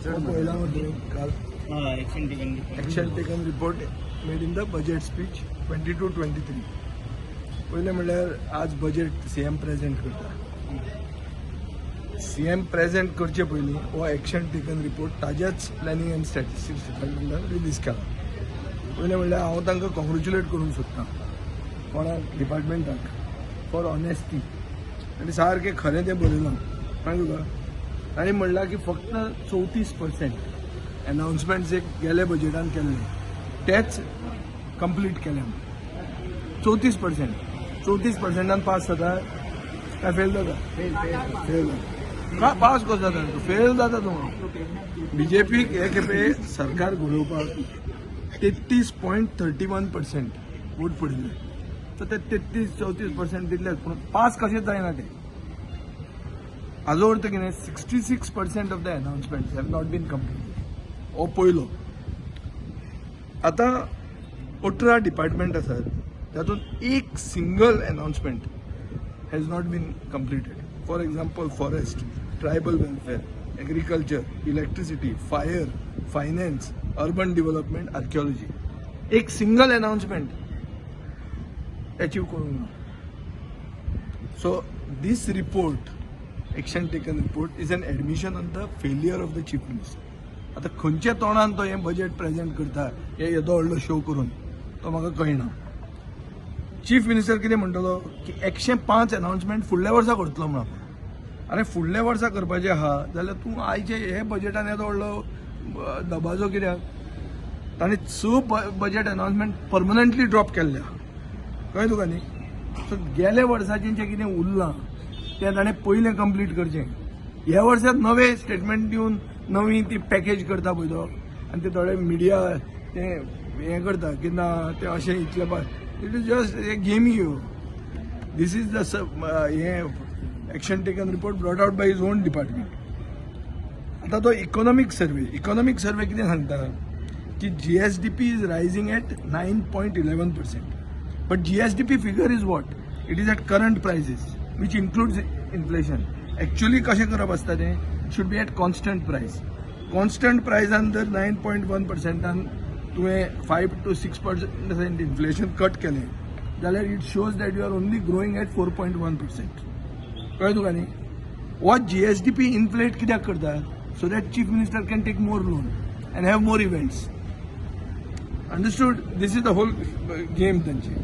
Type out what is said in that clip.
पहिला मध्ये काल action taken report made in the budget speech 22-23. पहिले म्हणल्यार आज बजेट सीएम प्रेजेंट करता. सीएम प्रेजेंट करचे पयलीं हो ऍक्शन टेकन रिपोर्ट ताज्याच प्लॅनिंग एंड स्टॅटिस्टिक्स डिपार्टमेंटान रिलीज केला. पहिले म्हणल्यार हांव तांकां कॉंग्रेच्युलेट करूंक सोदतां कोणाक डिपार्टमेंटाक फॉर ऑनेस्टी आनी सारकें खरें तें बरयलां. सांग तुका तांणी म्हणलां की फक्त 34% अनाउन्समेंट्स एक गेल्या बजेटान केल्ले तेच कंप्लीट केले. 34% पास जाता काय फेल जाता? फेल जाता. पास कसो जाता तूं? फेल जाता तूं. बीजेपीक हे खेपे सरकार घडोवपाक 33.31% वोट पडिल्ले. तर ते 33-34% दितलेच पूण पास कशें जायना ते. हाजो अर्थ कितें? 66% of the announcements have not been completed. हो पयलो. आतां 18 डिपार्टमेंट आसात तातूंत एक single announcement has not been completed. For example forest, tribal welfare, agriculture, electricity, fire, finance, urban development, archaeology. एक सिंगल अनाउन्समेंट अचीव करूंक ना. So this report action taken report is an admission on the failure of the chief minister. आता खंयच्या तोंडान तो हें budget present करता हे येदो व्हडलो शो करून तो म्हाका कळना. चीफ मिनिस्टर कितें म्हणटलो की 105 अनाउन्समेंट फुडल्या वर्सा करतलो म्हणून. अरे फुडल्या वर्सा करपाचें आहा जाल्यार तूं आयचे हे बजेटान येदो व्हडलो दबाजो कित्याक? तांणी 6 बजेट अनाउन्समेंट परमनंटली ड्रॉप केल्ल्या. कळ्ळें तुका न्ही? सो गेल्या वर्साचें जें कितें उरलां तें ताणें पयलें कंप्लीट करचें. ह्या वर्साक नवे स्टेटमेंट दिवन नवी ती पॅकेज करता पळय तो आनी ते थोडे मिडिया तें हें करता की ना तें अशें इतलें it is just a game you. This is the हें action taken report brought out by his own department. आतां तो इकॉनॉमीक सर्वे कितें सांगता की GSDP is rising at 9.11%. But GSDP figure is what? It is at current prices which includes inflation. Actually कशें करप आसता तें? should be at constant price. Constant price under 9.1% तुवें 5 to 6% inflation कट केलें जाल्यार it shows that you are only growing at 4.1%. कळ्ळें तुका न्ही? what GSDP inflate कित्याक करता? so that chief minister can take more loan and have more events. Understood? This is the whole game तांची.